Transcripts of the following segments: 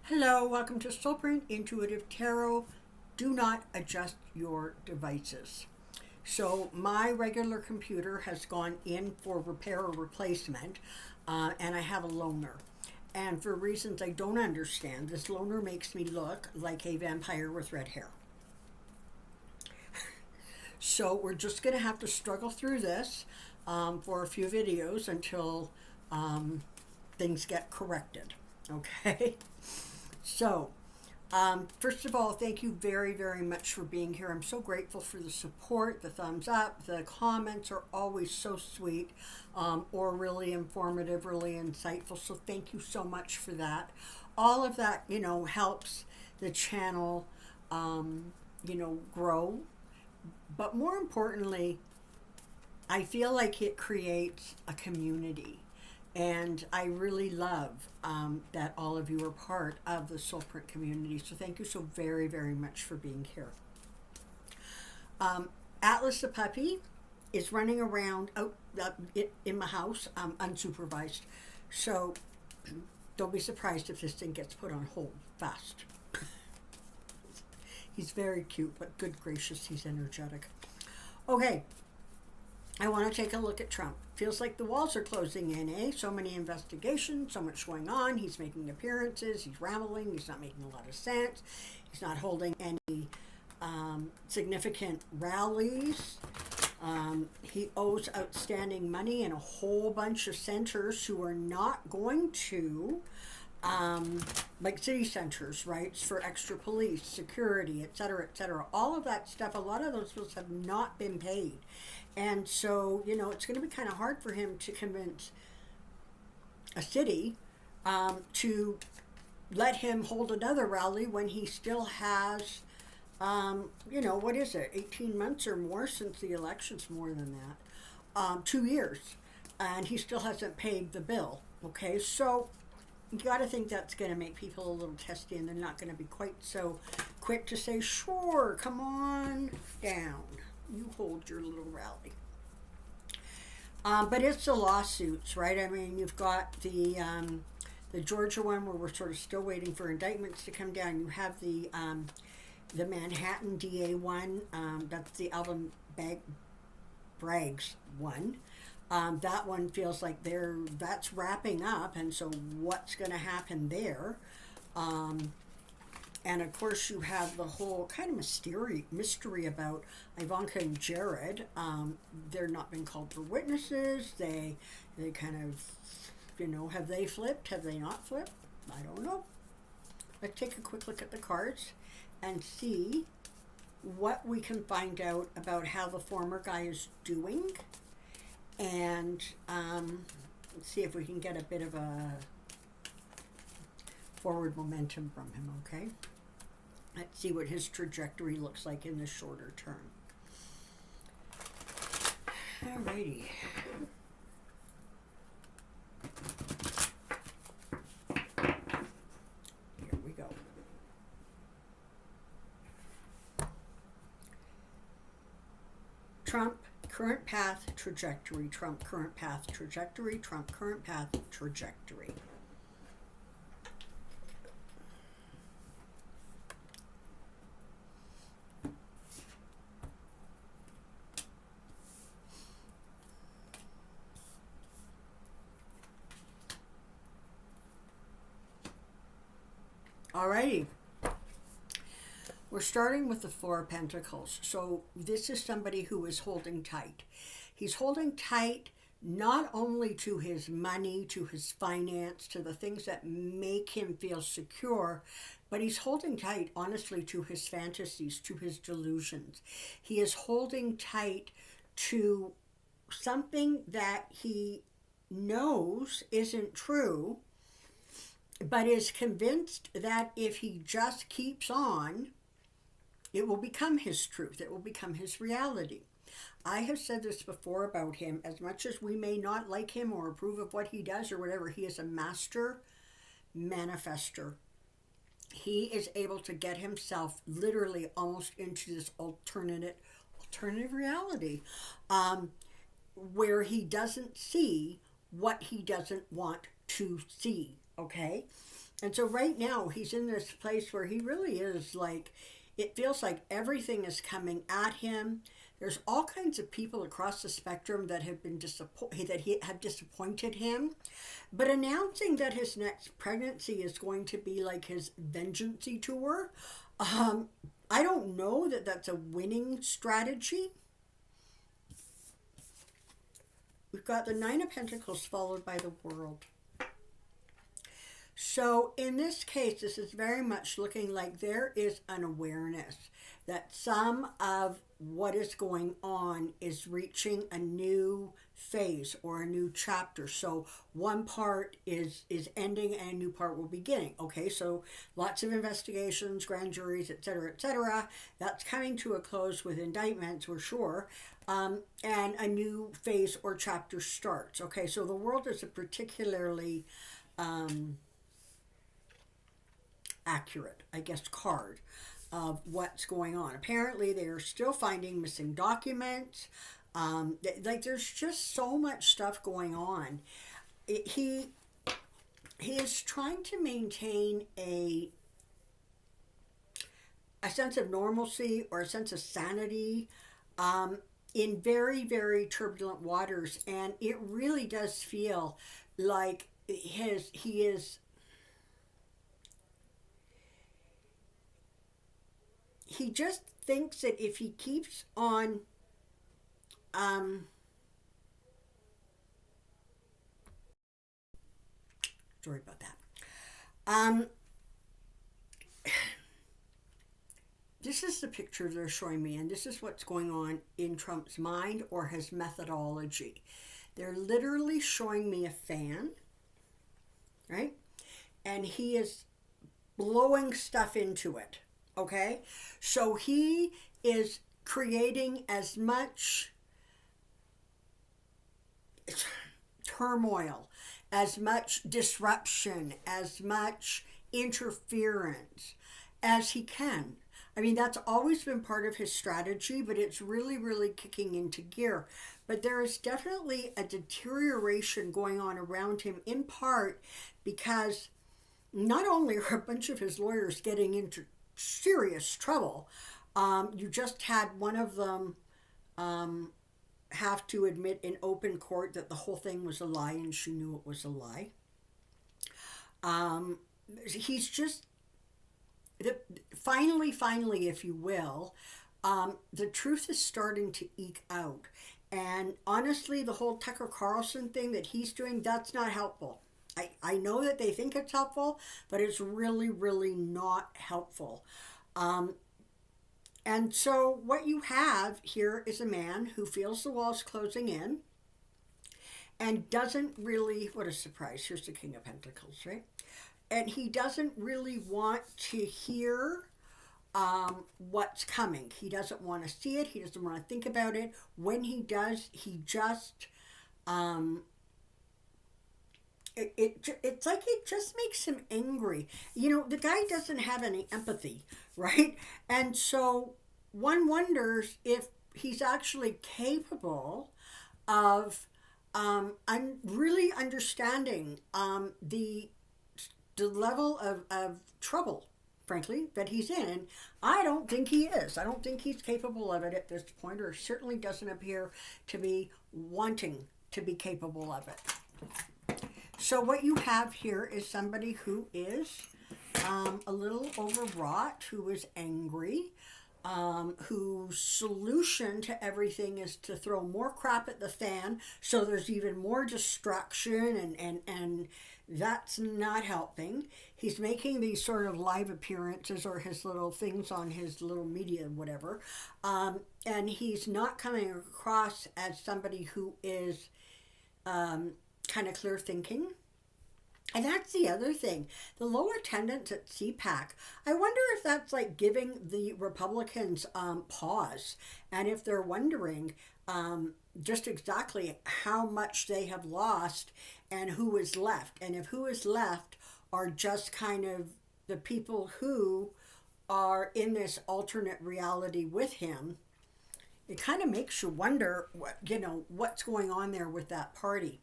Hello, welcome to Soulprint Intuitive Tarot. Do not adjust your devices. So my regular computer has gone in for repair or replacement, and I have a loaner. And for reasons I don't understand, this loaner makes me look like a vampire with red hair. So we're just going to have to struggle through this for a few videos until things get corrected. Okay? So, first of all, thank you very, very much for being here. I'm so grateful for the support, the thumbs up, the comments are always so sweet, or really informative, really insightful. So thank you so much for that. All of that, helps the channel, grow. But more importantly, I feel like it creates a community. And I really love that all of you are part of the Soulprint community. So thank you so very, very much for being here. Atlas the puppy is running around in my house unsupervised. So don't be surprised if this thing gets put on hold fast. He's very cute, but good gracious, he's energetic. Okay. I want to take a look at Trump. Feels like the walls are closing in, eh? So many investigations, so much going on. He's making appearances. He's rambling. He's not making a lot of sense. He's not holding any significant rallies. He owes outstanding money in a whole bunch of centers who are not going to, like city centers, right, for extra police, security, et cetera, all of that stuff. A lot of those bills have not been paid. And so, it's going to be kind of hard for him to convince a city to let him hold another rally when he still has, what is it, 18 months or more since the election's, more than that, 2 years. And he still hasn't paid the bill, okay? So you got to think that's going to make people a little testy, and they're not going to be quite so quick to say, sure, come on down. You hold your little rally. But it's the lawsuits, right? I mean, you've got the Georgia one where we're sort of still waiting for indictments to come down. You have the Manhattan DA one. That's the Alvin Bragg's one. That one feels like that's wrapping up, and so what's going to happen there? And of course, you have the whole kind of mystery about Ivanka and Jared. They're not been called for witnesses. They kind of, have they flipped? Have they not flipped? I don't know. Let's take a quick look at the cards and see what we can find out about how the former guy is doing. And let's see if we can get a bit of a forward momentum from him, okay? Let's see what his trajectory looks like in the shorter term. Alrighty. Here we go. Trump, current path, trajectory. Trump, current path, trajectory. Trump, current path, trajectory. Alrighty, we're starting with the Four of Pentacles. So this is somebody who is holding tight. He's holding tight not only to his money, to his finance, to the things that make him feel secure, but he's holding tight, honestly, to his fantasies, to his delusions. He is holding tight to something that he knows isn't true, but is convinced that if he just keeps on, it will become his truth. It will become his reality. I have said this before about him. As much as we may not like him or approve of what he does or whatever, he is a master manifester. He is able to get himself literally almost into this alternative reality, where he doesn't see what he doesn't want to see. Okay, And so right now he's in this place where he really is like, it feels like everything is coming at him. There's all kinds of people across the spectrum that have been disappointed him, but announcing that his next pregnancy is going to be like his vengeancey tour. I don't know that that's a winning strategy. We've got the Nine of Pentacles followed by the World. So in this case, this is very much looking like there is an awareness that some of what is going on is reaching a new phase or a new chapter. So one part is ending and a new part will be beginning. Okay, so lots of investigations, grand juries, etc., etc. That's coming to a close with indictments, we're sure. And a new phase or chapter starts. Okay, so the World is a particularly accurate, I guess, card of what's going on. Apparently, they are still finding missing documents. Like, there's just so much stuff going on. He is trying to maintain a sense of normalcy or a sense of sanity in very, very turbulent waters, and it really does feel like he just thinks that if he keeps on sorry about that. This is the picture they're showing me, and this is what's going on in Trump's mind or his methodology. They're literally showing me a fan, right? And he is blowing stuff into it. Okay, so he is creating as much turmoil, as much disruption, as much interference as he can. I mean, that's always been part of his strategy, but it's really, really kicking into gear. But there is definitely a deterioration going on around him, in part because not only are a bunch of his lawyers getting into serious trouble. You just had one of them have to admit in open court that the whole thing was a lie, and she knew it was a lie. He's just finally, if you will, the truth is starting to eke out. And honestly, the whole Tucker Carlson thing that he's doing, that's not helpful. I know that they think it's helpful, but it's really, really not helpful. And so what you have here is a man who feels the walls closing in and doesn't really, what a surprise, here's the King of Pentacles, right? And he doesn't really want to hear what's coming. He doesn't want to see it. He doesn't want to think about it. When he does, he just... It's like it just makes him angry. You know, the guy doesn't have any empathy, right? And so one wonders if he's actually capable of really understanding the level of trouble, frankly, that he's in. And I don't think he is. I don't think he's capable of it at this point, or certainly doesn't appear to be wanting to be capable of it. So what you have here is somebody who is a little overwrought, who is angry, whose solution to everything is to throw more crap at the fan, so there's even more destruction, and that's not helping. He's making these sort of live appearances or his little things on his little media, whatever, and he's not coming across as somebody who is kind of clear thinking. And that's the other thing. The low attendance at CPAC, I wonder if that's like giving the Republicans pause, and if they're wondering just exactly how much they have lost and who is left. And if who is left are just kind of the people who are in this alternate reality with him, it kind of makes you wonder what's going on there with that party.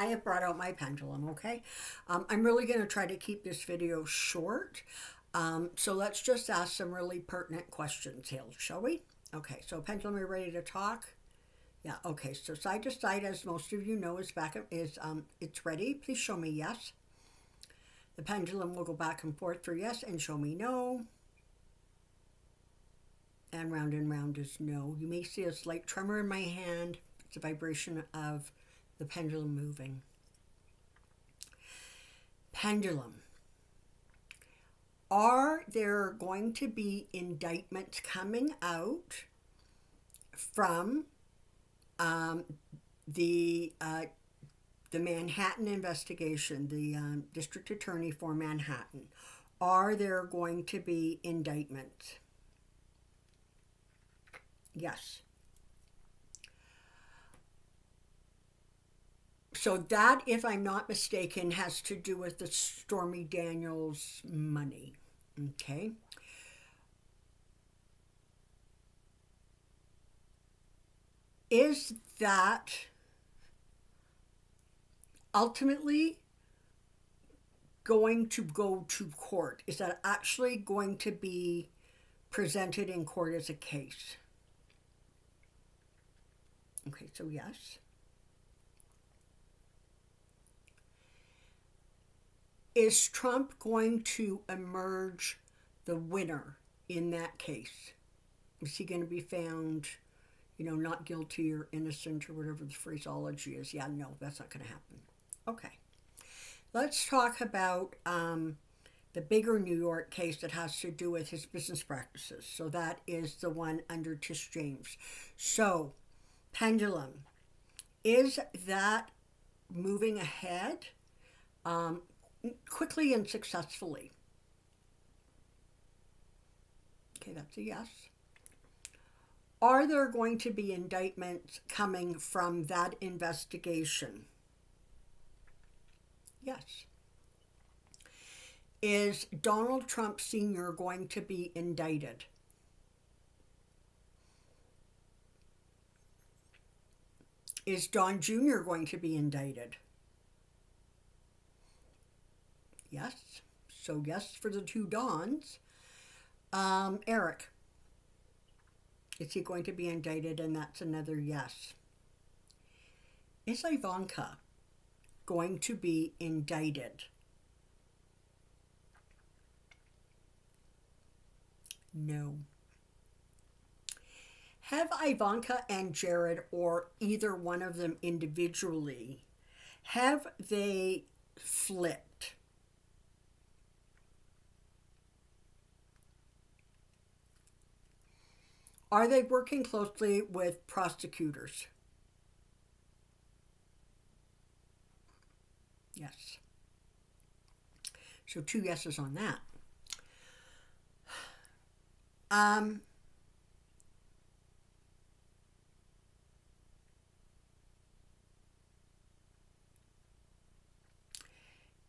I have brought out my pendulum, okay? I'm really going to try to keep this video short. So let's just ask some really pertinent questions here, shall we? Okay, so pendulum, are you ready to talk? Yeah, okay, so side to side, as most of you know, it's ready. Please show me yes. The pendulum will go back and forth for yes and show me no. And round is no. You may see a slight tremor in my hand. It's a vibration of the pendulum moving. Pendulum. Are there going to be indictments coming out from the Manhattan investigation, the district attorney for Manhattan? Are there going to be indictments? Yes. So that, if I'm not mistaken, has to do with the Stormy Daniels money. Okay. Is that ultimately going to go to court? Is that actually going to be presented in court as a case? Okay, so yes. Is Trump going to emerge the winner in that case? Is he going to be found, not guilty or innocent or whatever the phraseology is? Yeah, no, that's not going to happen. Okay. Let's talk about the bigger New York case that has to do with his business practices. So that is the one under Tish James. So, pendulum, is that moving ahead quickly and successfully? Okay, that's a yes. Are there going to be indictments coming from that investigation? Yes. Is Donald Trump Sr. going to be indicted? Is Don Jr. going to be indicted? Yes. So yes for the two Dons. Eric. Is he going to be indicted? And that's another yes. Is Ivanka going to be indicted? No. Have Ivanka and Jared, or either one of them individually, have they flipped? Are they working closely with prosecutors? Yes. So 2 yeses on that.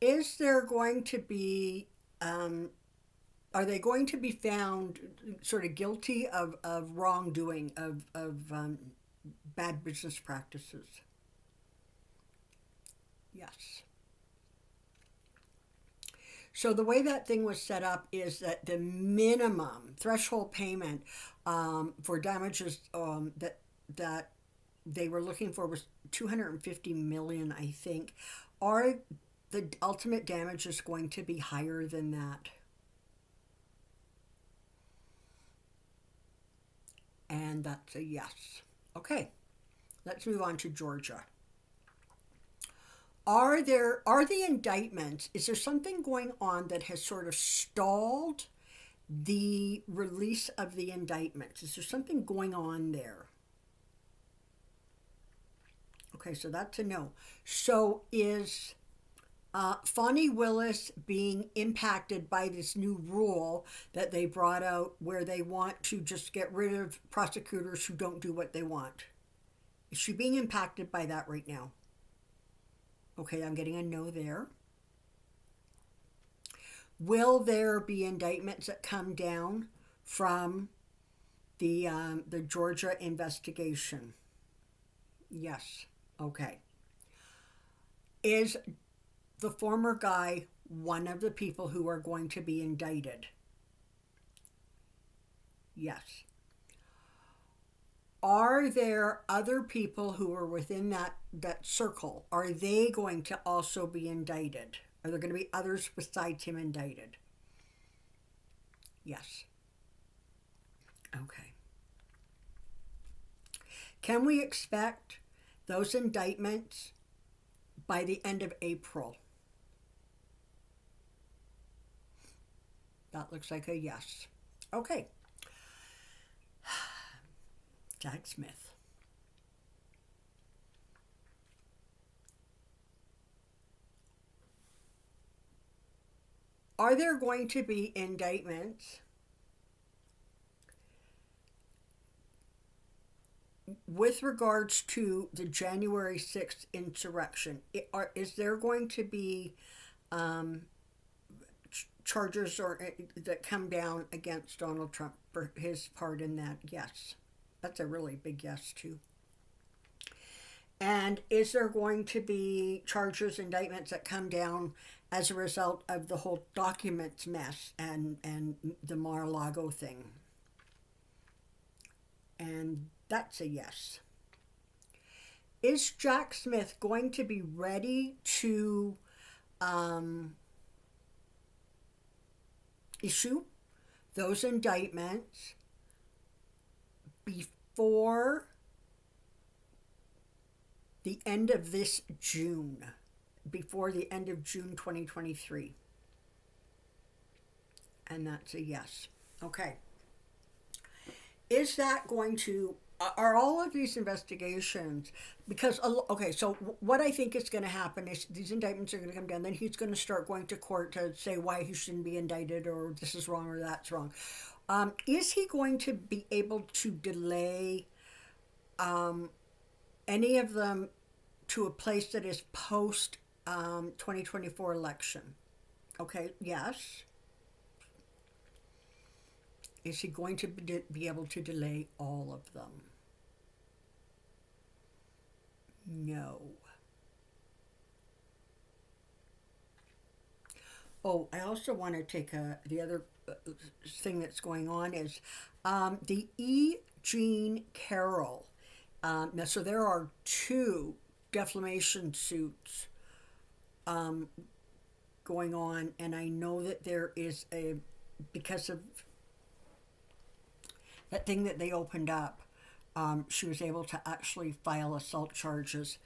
Is there going to be, are they going to be found sort of guilty of wrongdoing, of bad business practices? Yes. So the way that thing was set up is that the minimum threshold payment for damages that they were looking for was $250 million, I think. Are the ultimate damages going to be higher than that? And that's a yes. Okay, let's move on to Georgia. Are the indictments, is there something going on that has sort of stalled the release of the indictments? Is there something going on there? Okay, so that's a no. So is Fani Willis being impacted by this new rule that they brought out where they want to just get rid of prosecutors who don't do what they want? Is she being impacted by that right now? Okay, I'm getting a no there. Will there be indictments that come down from the Georgia investigation? Yes. Okay. Is the former guy one of the people who are going to be indicted? Yes. Are there other people who are within that circle? Are they going to also be indicted? Are there going to be others besides him indicted? Yes. Okay. Can we expect those indictments by the end of April? That looks like a yes. Okay. Jack Smith. Are there going to be indictments with regards to the January 6th insurrection? Is there going to be charges that come down against Donald Trump for his part in that? Yes. That's a really big yes, too. And is there going to be charges, indictments that come down as a result of the whole documents mess and the Mar-a-Lago thing? And that's a yes. Is Jack Smith going to be ready to issue those indictments before the end of this June, before the end of June 2023? And that's a yes. Okay. Is that going to, are all of these investigations, because, okay, so what I think is going to happen is these indictments are going to come down, then he's going to start going to court to say why he shouldn't be indicted, or this is wrong or that's wrong. Is he going to be able to delay any of them to a place that is post 2024 election? Okay, yes. Is he going to be able to delay all of them? No. Oh, I also want to take the other thing that's going on is the E. Jean Carroll. Now, so there are 2 defamation suits going on, and I know that there is because of that thing that they opened up, she was able to actually file assault charges.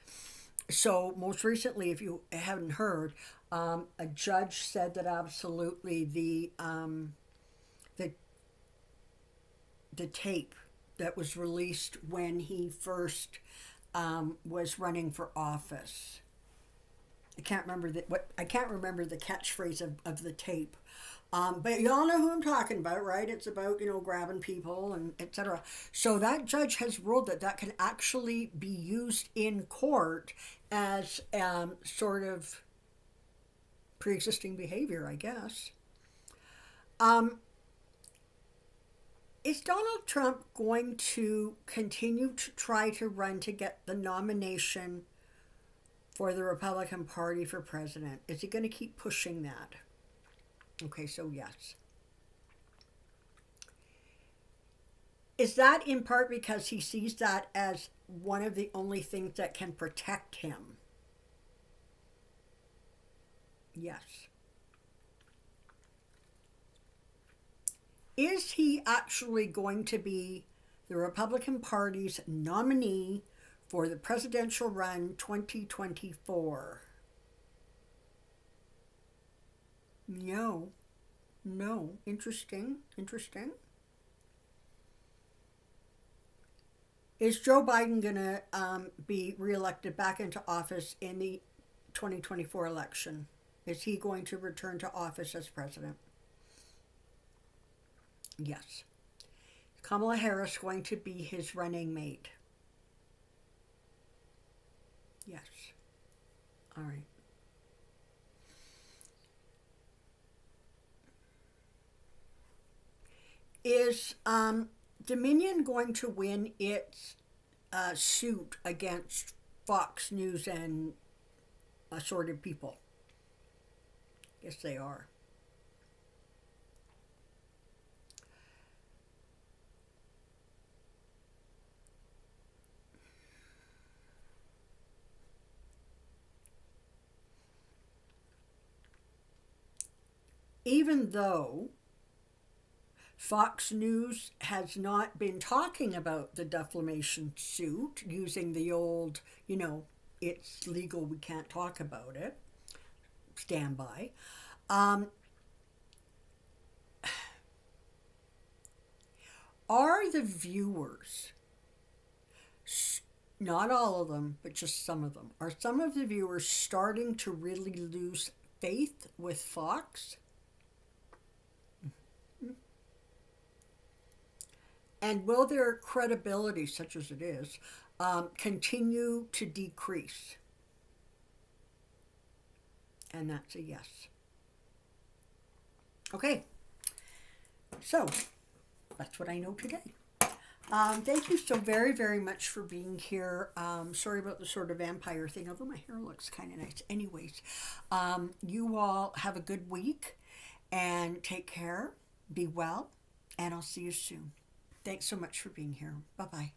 So most recently, if you haven't heard, a judge said that absolutely the tape that was released when he first was running for office. I can't remember the catchphrase of the tape. But you all know who I'm talking about, right? It's about, grabbing people and etc. So that judge has ruled that can actually be used in court as sort of pre-existing behavior, I guess. Is Donald Trump going to continue to try to run to get the nomination for the Republican Party for president? Is he going to keep pushing that? Okay, so yes. Is that in part because he sees that as one of the only things that can protect him? Yes. Is he actually going to be the Republican Party's nominee for the presidential run 2024? No. Interesting. Is Joe Biden going to be reelected back into office in the 2024 election? Is he going to return to office as president? Yes. Is Kamala Harris going to be his running mate? Yes. All right. Is Dominion going to win its suit against Fox News and assorted people. Yes, they are. Even though Fox News has not been talking about the defamation suit using the old, it's legal, we can't talk about it, standby. Are the viewers, not all of them, but just some of them, are some of the viewers starting to really lose faith with Fox? And will their credibility, such as it is, continue to decrease? And that's a yes. Okay, so that's what I know today. Thank you so very, very much for being here. Sorry about the sort of vampire thing, although my hair looks kind of nice. Anyways, you all have a good week and take care. Be well, and I'll see you soon. Thanks so much for being here. Bye-bye.